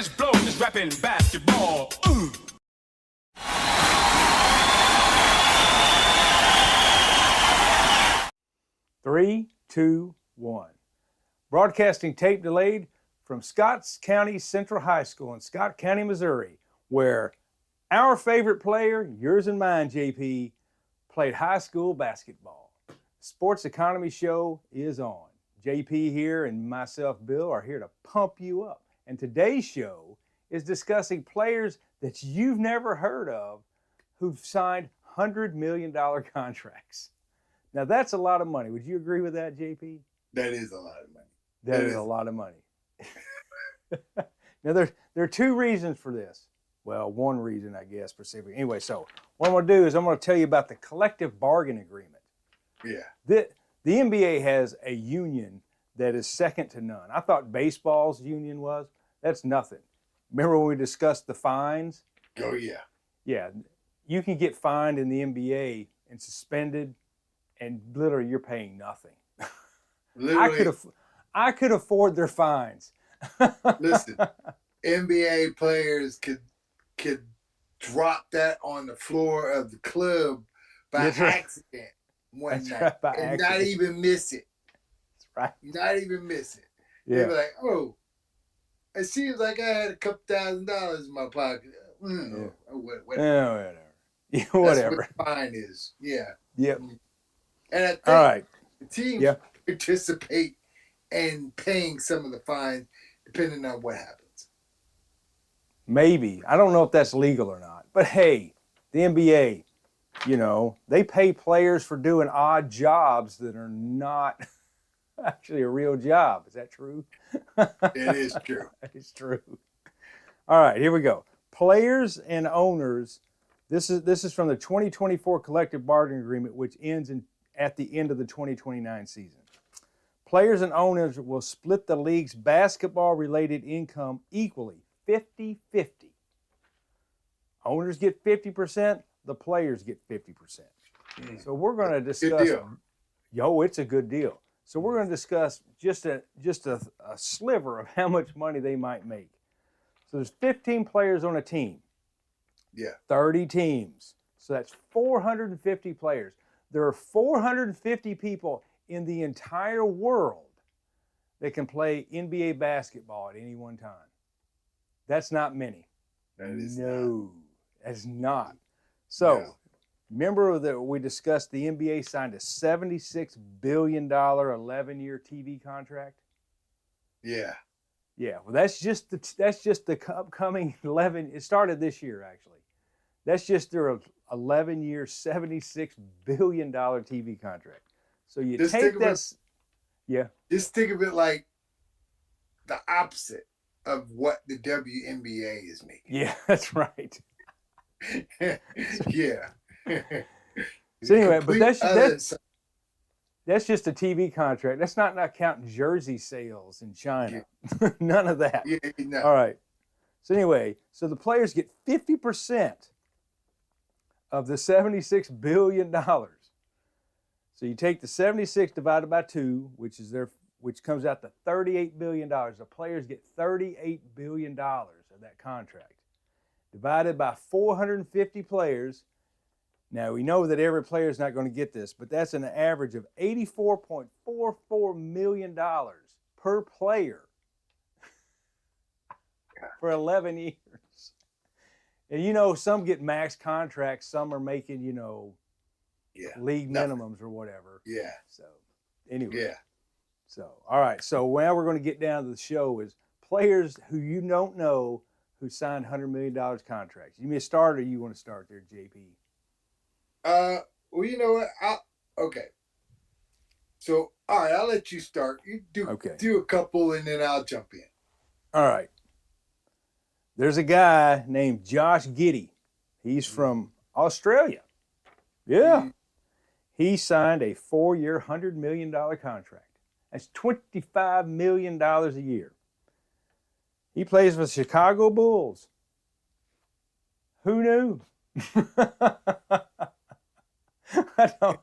Spanish flow, just rapping basketball. 3, 2, 1. Broadcasting tape delayed from Scotts County Central High School in Scott County, Missouri, where our favorite player, yours and mine, JP, played high school basketball. Sports Economy Show is on. JP here and myself, Bill, are here to pump you up. And today's show is discussing players that you've never heard of who've signed $100 million contracts. Now, that's a lot of money. Would you agree with that, JP? That is a lot of money. That is a lot of money. Now, there are two reasons for this. Well, one reason, I guess, specifically. Anyway, so what I'm going to do is I'm going to tell you about the collective bargain agreement. Yeah. The NBA has a union that is second to none. I thought baseball's union was. That's nothing. Remember when we discussed the fines? Oh, yeah. Yeah. You can get fined in the NBA and suspended, and literally you're paying nothing. Literally, I could afford their fines. Listen, NBA players could drop that on the floor of the club by accident one night and not even miss it. That's right. Not even miss it. Yeah. They'd be like, oh, it seems like I had a couple $1,000 in my pocket. Whatever. Yeah, whatever. That's what the fine is. Yeah. Yep. And I think all right. the teams participate in paying some of the fines depending on what happens. Maybe. I don't know if that's legal or not. But hey, the NBA, they pay players for doing odd jobs that are not actually a real job. Is that true? It is true. It's true. All right, here we go. Players and owners. This is from the 2024 collective bargaining agreement, which ends at the end of the 2029 season. Players and owners will split the league's basketball-related income equally, 50-50. Owners get 50%, the players get 50%. So we're going to discuss. Good deal. It's a good deal. So we're going to discuss just a sliver of how much money they might make. So there's 15 players on a team. Yeah. 30 teams. So that's 450 players. There are 450 people in the entire world that can play NBA basketball at any one time. That's not many. That's not. So, remember that we discussed the NBA signed a $76 billion 11-year TV contract? Yeah. Yeah, well, that's just the upcoming 11. It started this year, actually. That's just their 11-year, $76 billion TV contract. So you just take that. Just think of it like the opposite of what the WNBA is making. Yeah, that's right. Yeah. So anyway, but that's just a TV contract. That's not counting jersey sales in China. Yeah. None of that. Yeah, no. All right. So anyway, so the players get 50% of the $76 billion. So you take the 76 divided by 2, which comes out to $38 billion. The players get $38 billion of that contract. Divided by 450 players. Now, we know that every player is not going to get this, but that's an average of $84.44 million per player for 11 years. And, some get max contracts. Some are making, league minimums or whatever. Yeah. So, anyway. Yeah. So, all right. So, now we're going to get down to the show is players who you don't know who signed $100 million contracts. You may start or you want to start there, JP? Well, you know what? Okay. So, all right, I'll let you start. You do a couple and then I'll jump in. All right. There's a guy named Josh Giddey. He's from Australia. Yeah. He signed a 4-year, $100 million contract. That's $25 million a year. He plays for the Chicago Bulls. Who knew? I don't,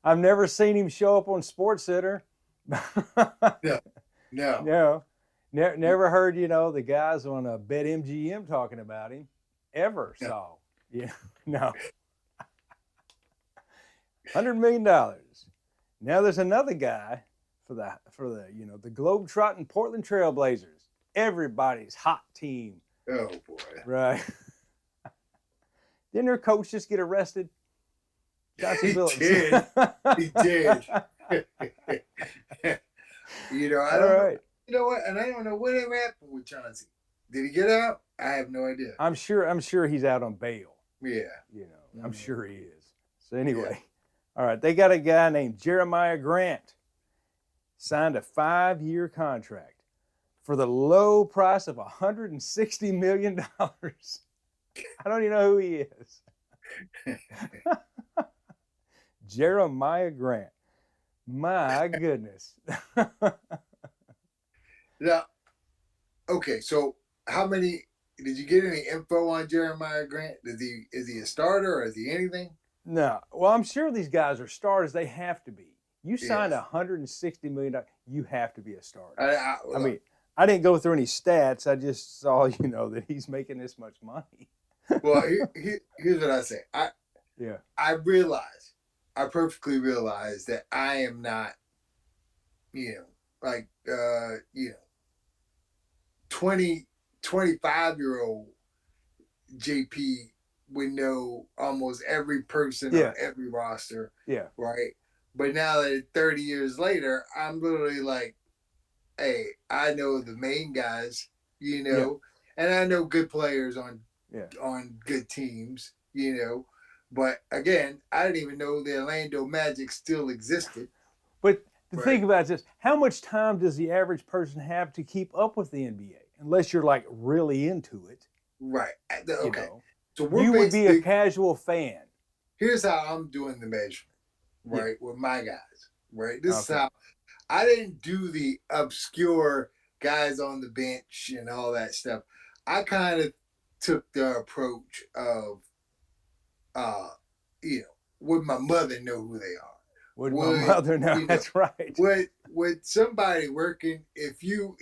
I've never seen him show up on SportsCenter. No. Never heard, the guys on BetMGM talking about him ever. No. So, no. $100 million. Now there's another guy for the the globe-trotting Portland Trailblazers. Everybody's hot team. Oh boy. Right. Didn't their coach just get arrested? He did. He did. I don't know. You know what? And I don't know what ever happened with Chauncey. Did he get out? I have no idea. I'm sure he's out on bail. Yeah. I'm sure he is. So anyway, all right. They got a guy named Jeremiah Grant. Signed a 5-year contract for the low price of $160 million. I don't even know who he is. Jeremiah Grant. My goodness. Now, okay, so how many did you get any info on Jeremiah Grant? Is he a starter or is he anything? No. Well, I'm sure these guys are starters. They have to be. You signed $160 million. You have to be a starter. I mean, I didn't go through any stats. I just saw, that he's making this much money. Well, here's what I say. I perfectly realize that I am not, 25-year-old JP would know almost every person on every roster. Yeah. Right. But now that 30 years later, I'm literally like, hey, I know the main guys, and I know good players on good teams, But again, I didn't even know the Orlando Magic still existed. But think about this. How much time does the average person have to keep up with the NBA? Unless you're like really into it. Right. Okay. So you would be a casual fan. Here's how I'm doing the measurement, right, with my guys, right? This is how I didn't do the obscure guys on the bench and all that stuff. I kind of took the approach of, would my mother know who they are? Would my mother know? That's right. Would somebody working, if you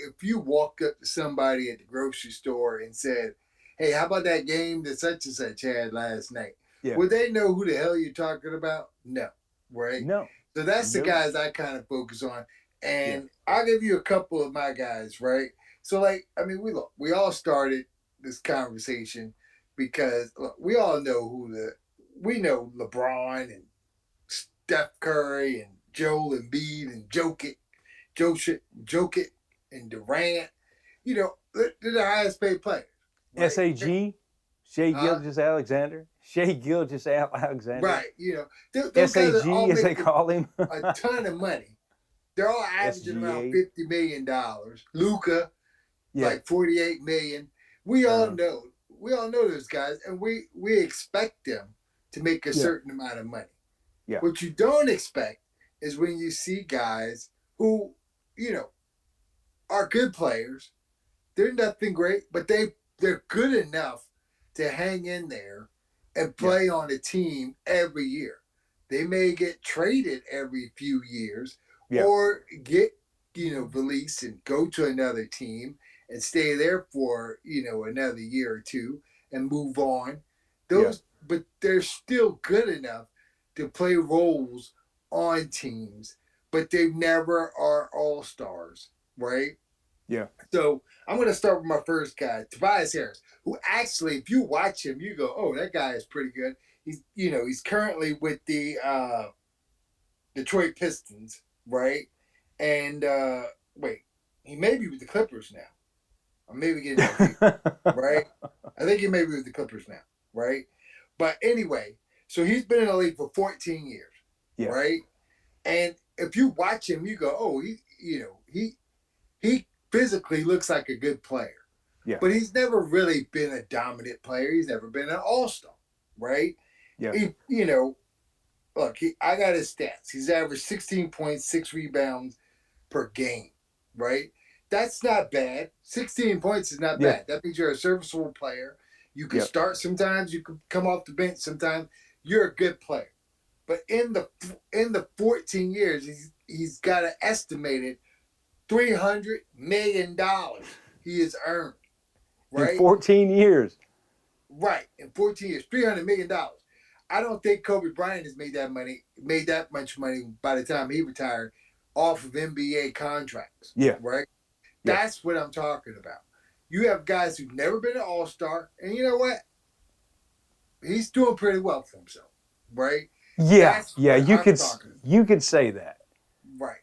walked up to somebody at the grocery store and said, hey, how about that game that such and such had last night? Yeah. Would they know who the hell you're talking about? No. Right? No. So that's the guys I kind of focus on. And I'll give you a couple of my guys, right? So, we all started this conversation because we all know we know LeBron and Steph Curry and Joel Embiid and Jokic and Durant. They're the highest paid players. Right? SAG, Shai Gilgeous-Alexander. Shai Gilgeous-Alexander. Right. SAG, as they call him. A ton of money. They're all averaging around $50 million. Luka, like $48 million. We all know those guys, and we expect them to make a certain amount of money. Yeah. What you don't expect is when you see guys who, are good players. They're nothing great, but they're good enough to hang in there and play on a team every year. They may get traded every few years or get, released and go to another team and stay there for, another year or two and move on. But they're still good enough to play roles on teams, but they never are all-stars, right? Yeah. So I'm going to start with my first guy, Tobias Harris, who actually, if you watch him, you go, oh, that guy is pretty good. He's currently with the Detroit Pistons, right? And he may be with the Clippers now. I may be getting that right? I think he may be with the Clippers now, right? But anyway, so he's been in the league for 14 years, right? And if you watch him, you go, oh, he physically looks like a good player. Yeah. But he's never really been a dominant player. He's never been an all-star, right? Yeah. I got his stats. He's averaged 16 points, 6 rebounds per game, right? That's not bad. 16 points is not bad. That means you're a serviceable player. You can start sometimes. You can come off the bench sometimes. You're a good player. But in the 14 years, he's got an estimated $300 million he has earned. Right? In 14 years. Right. In 14 years, $300 million. I don't think Kobe Bryant has made that much money by the time he retired off of NBA contracts. Yeah. Right? Yeah. That's what I'm talking about. You have guys who've never been an all-star, and you know what? He's doing pretty well for himself. Right? Yeah. You could say that. Right.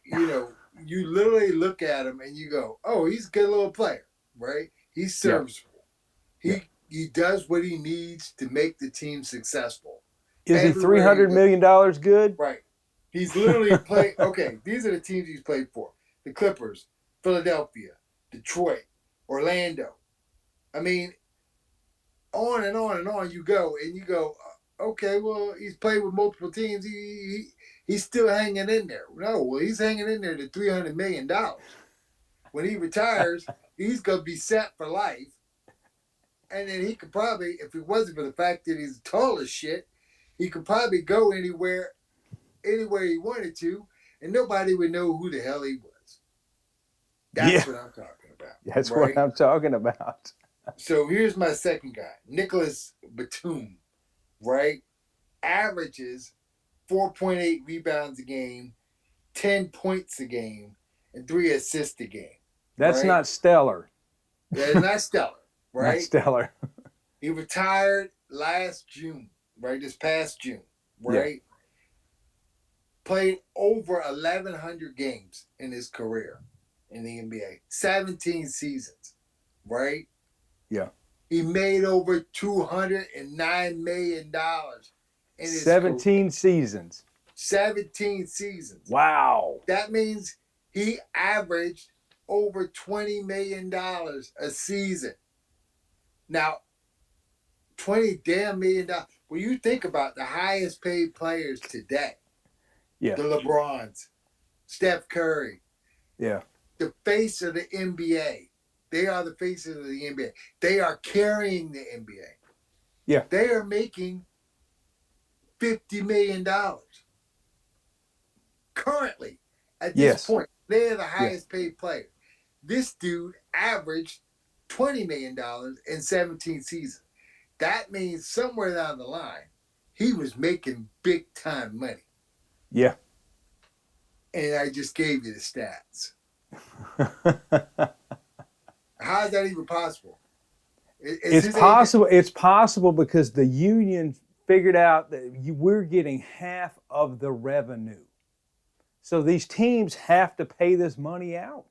You literally look at him and you go, oh, he's a good little player. Right? He's serviceable. He does what he needs to make the team successful. Is he $300 million good? Right. He's literally played. Okay, these are the teams he's played for: the Clippers, Philadelphia, Detroit, Orlando. I mean, on and on and on you go, and you go, okay, well, he's played with multiple teams. He's still hanging in there. No, well, he's hanging in there to $300 million. When he retires, he's gonna be set for life. And then he could probably, if it wasn't for the fact that he's tall as shit, he could probably go anywhere he wanted to, and nobody would know who the hell he was. That's what I'm talking about. That's right? What I'm talking about. So here's my second guy, Nicholas Batum, right? Averages 4.8 rebounds a game, 10 points a game, and 3 assists a game. That's not stellar. That's not stellar. Right? Not stellar. He retired last June, right? This past June, right? Yeah. Played over 1,100 games in his career in the NBA. 17 seasons, right? Yeah. He made over $209 million in his 17 career. Seasons. 17 seasons. Wow. That means he averaged over $20 million a season. Now, $20 damn million. When you think about the highest paid players today, the LeBrons, Steph Curry, the face of the NBA, they are the faces of the NBA. They are carrying the NBA. Yeah, they are making $50 million currently at this point. They are the highest paid player. This dude averaged $20 million in 17 seasons. That means somewhere down the line, he was making big time money. Yeah. And I just gave you the stats. How is that even possible? It's possible. It's possible because the union figured out that we're getting half of the revenue. So these teams have to pay this money out.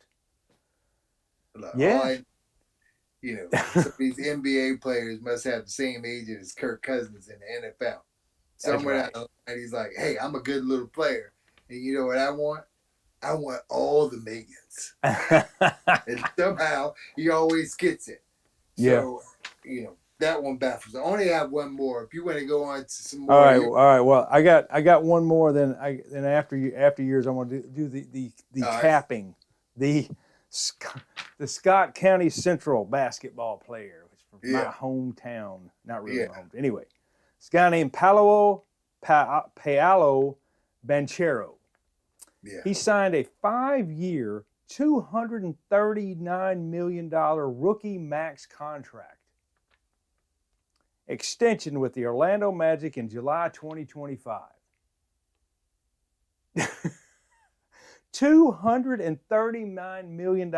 Look, some of these NBA players must have the same agent as Kirk Cousins in the NFL. Somewhere down the line, he's like, hey, I'm a good little player. And you know what I want? I want all the millions. And somehow he always gets it. So, that one baffles. I only have one more. If you want to go on to some more. All right. Well, I got one more. Then after yours, I want to do the capping. Right. The Scott County Central basketball player, which is from my hometown. Not really my hometown. Anyway, this guy named Paolo Banchero. Yeah. He signed a 5-year, $239 million rookie max contract extension with the Orlando Magic in July 2025. $239 million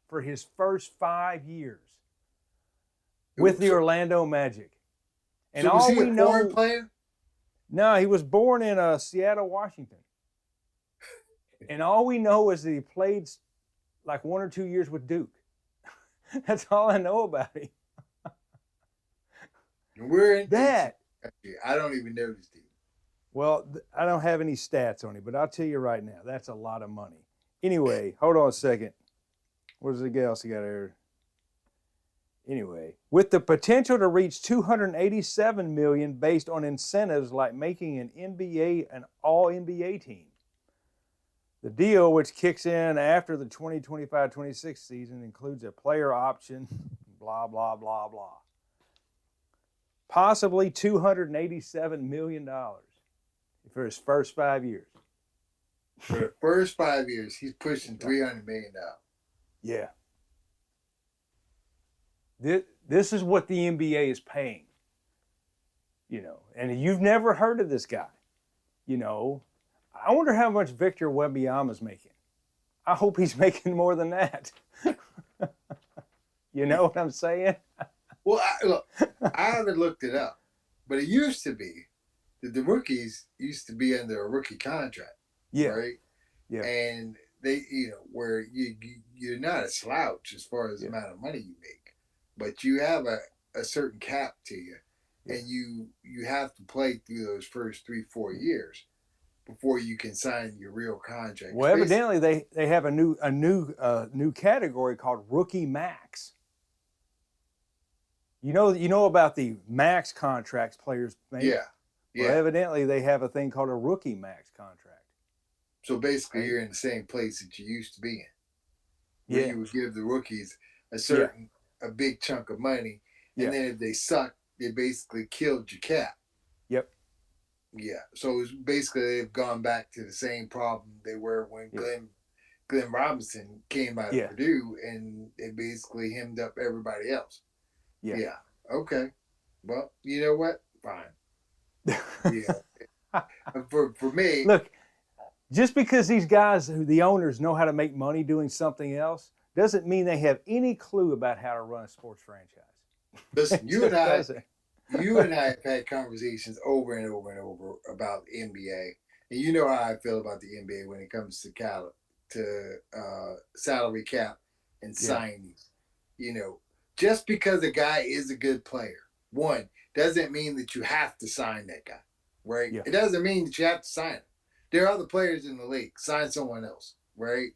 for his first 5 years with the Orlando Magic. And so was he a foreign player? No, he was born in Seattle, Washington. And all we know is that he played like 1 or 2 years with Duke. That's all I know about him. We're in that. I don't even know this team. Well, I don't have any stats on it, but I'll tell you right now, that's a lot of money. Anyway, hold on a second. What else he got here? Anyway, with the potential to reach $287 million based on incentives like making an all-NBA team. The deal, which kicks in after the 2025-26 season, includes a player option, blah, blah, blah, blah. Possibly $287 million for his first 5 years. For the first 5 years, he's pushing $300 million. Yeah. This is what the NBA is paying. And you've never heard of this guy. I wonder how much Victor Wembanyama's making. I hope he's making more than that. You know what I'm saying? Well, I haven't looked it up, but it used to be that the rookies used to be under a rookie contract. Yeah. Right? Yeah. And they, where you're not a slouch as far as the amount of money you make, but you have a certain cap to you, and you have to play through those first 3-4 years before you can sign your real contract. Well, evidently they have a new category called rookie max. You know about the max contracts players make? Yeah. Well, evidently they have a thing called a rookie max contract. So basically, you're in the same place that you used to be in. Where you would give the rookies a big chunk of money, and then if they suck, they basically killed your cap. Yep. Yeah. So it's basically they've gone back to the same problem they were when Glenn Robinson came out of Purdue, and they basically hemmed up everybody else. Yeah. Okay. Well, you know what? Fine. Yeah. For me, look, just because these guys, the owners, know how to make money doing something else, doesn't mean they have any clue about how to run a sports franchise. Listen, you and I have had conversations over and over and over about the NBA, and you know how I feel about the NBA when it comes to salary cap and signings. Just because a guy is a good player, one, doesn't mean that you have to sign that guy, right? Yeah. It doesn't mean that you have to sign him. There are other players in the league. Sign someone else, right?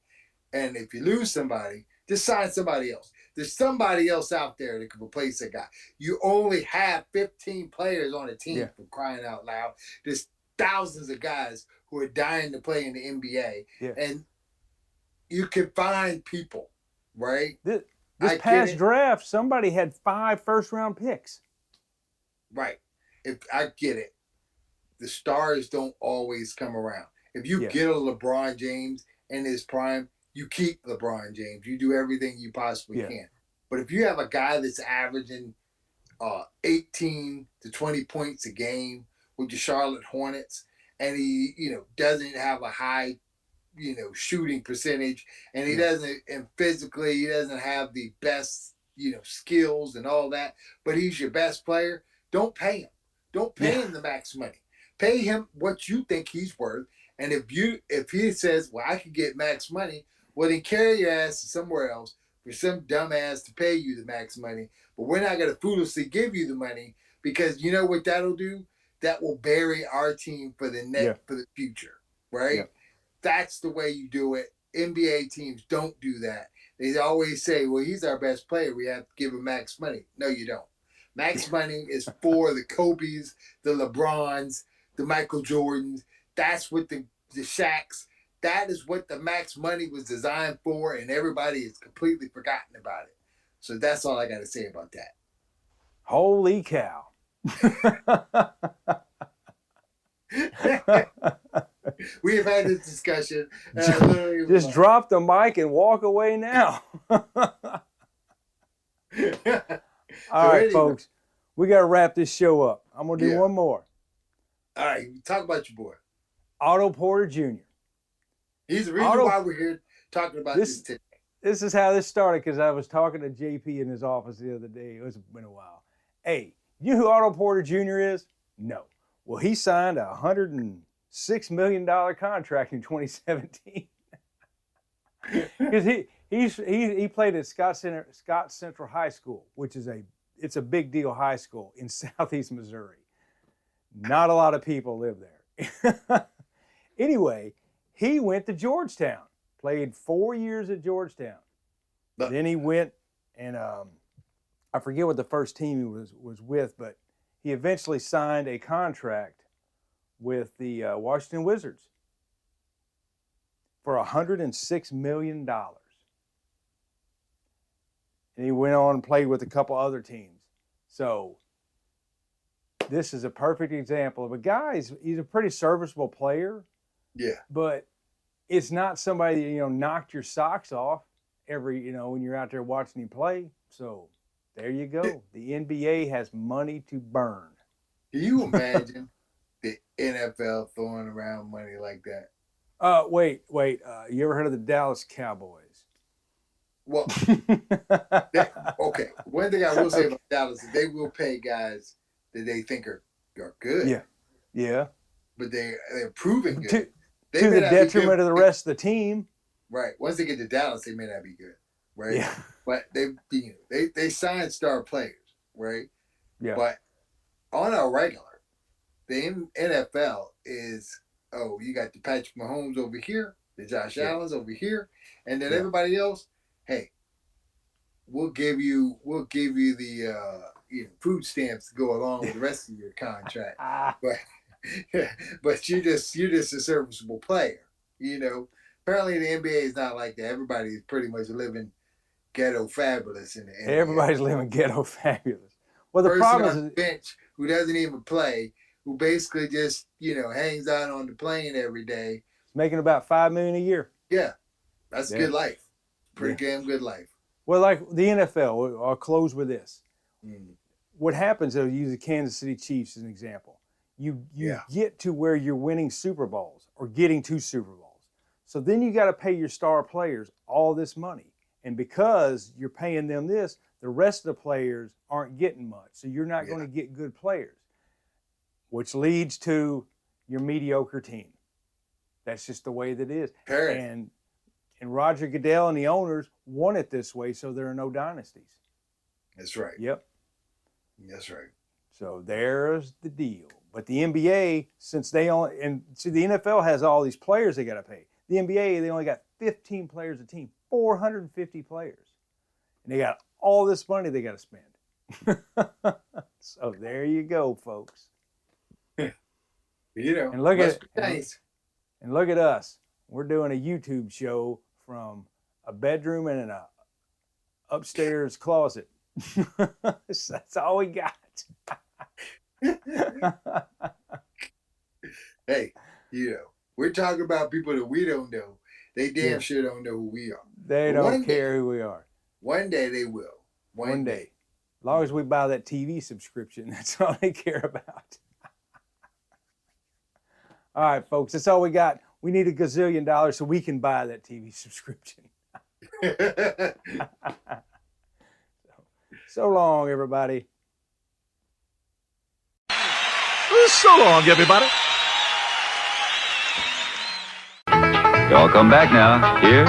And if you lose somebody, just sign somebody else. There's somebody else out there that can replace that guy. You only have 15 players on a team, for crying out loud. There's thousands of guys who are dying to play in the NBA. Yeah. And you can find people, right? This past draft, somebody had 5 first-round picks. Right. If I get it. The stars don't always come around. If you get a LeBron James in his prime, you keep LeBron James. You do everything you possibly can. But if you have a guy that's averaging 18 to 20 points a game with the Charlotte Hornets, and he, doesn't have a high, shooting percentage, and he doesn't, and physically he doesn't have the best, skills and all that, but he's your best player, don't pay him. Don't pay him the max money. Pay him what you think he's worth. And if he says, well, I could get max money, well, then carry your ass to somewhere else for some dumbass to pay you the max money. But we're not going to foolishly give you the money, because you know what that'll do? That will bury our team for the for the future, right? Yeah. That's the way you do it. NBA teams don't do that. They always say, well, he's our best player. We have to give him max money. No, you don't. Max money is for the Kobe's, the LeBrons, the Michael Jordans. That's what the Shaqs. That is what the max money was designed for, and everybody has completely forgotten about it. So that's all I got to say about that. Holy cow. We have had this discussion. Just drop the mic and walk away now. All right, folks. We got to wrap this show up. I'm going to do one more. All right. Talk about your boy. Otto Porter Jr. He's the reason why we're here talking about this today. This is how this started, because I was talking to JP in his office the other day. It's been a while. Hey, you know who Otto Porter Jr. is? No. Well, he signed a $106 million contract in 2017. Because he played at Scott Central High School, which is it's a big deal high school in Southeast Missouri. Not a lot of people live there. Anyway, he went to Georgetown, played 4 years at Georgetown. Then he went and I forget what the first team he was with, but he eventually signed a contract with the Washington Wizards for $106 million. And he went on and played with a couple other teams. So this is a perfect example of a guy. He's a pretty serviceable player. Yeah. But it's not somebody that, knocked your socks off when you're out there watching him play. So there you go. The NBA has money to burn. Can you imagine the NFL throwing around money like that? Wait. You ever heard of the Dallas Cowboys? Well, okay. One thing I will say about Dallas is they will pay guys that they think are good. Yeah. But they're proving good. To the detriment of the rest of the team. Right. Once they get to Dallas, they may not be good. Right. Yeah. But they sign star players. Right. Yeah. But on a regular, the NFL is, you got the Patrick Mahomes over here, the Josh Allen's over here, and then everybody else, hey, we'll give you the food stamps to go along with the rest of your contract. But you're just a serviceable player. Apparently the NBA is not like that. Everybody's pretty much living ghetto fabulous in the NBA. Everybody's living ghetto fabulous. Well, the person problem on the bench who doesn't even play, who basically just hangs out on the plane every day, making about $5 million a year. Yeah, that's a good life. Pretty damn good life. Well, like the NFL, I'll close with this. What happens? I'll use the Kansas City Chiefs as an example. You get to where you're winning Super Bowls or getting to Super Bowls. So then you got to pay your star players all this money. And because you're paying them this, the rest of the players aren't getting much. So you're not going to get good players, which leads to your mediocre team. That's just the way that it is. And Roger Goodell and the owners want it this way, so there are no dynasties. That's right. Yep. That's right. So there's the deal. But the NBA, since the NFL has all these players they got to pay. The NBA, they only got 15 players a team, 450 players. And they got all this money they got to spend. So there you go, folks. And look at us. We're doing a YouTube show from a bedroom and an upstairs closet. That's all we got. Hey, we're talking about people that we don't know. They damn sure don't know who we are. They don't care who we are. One day they will. One day. As long as we buy that TV subscription, that's all they care about. All right, folks, that's all we got. We need $1 gazillion so we can buy that TV subscription. So long, everybody. So long, everybody. Y'all come back now. Here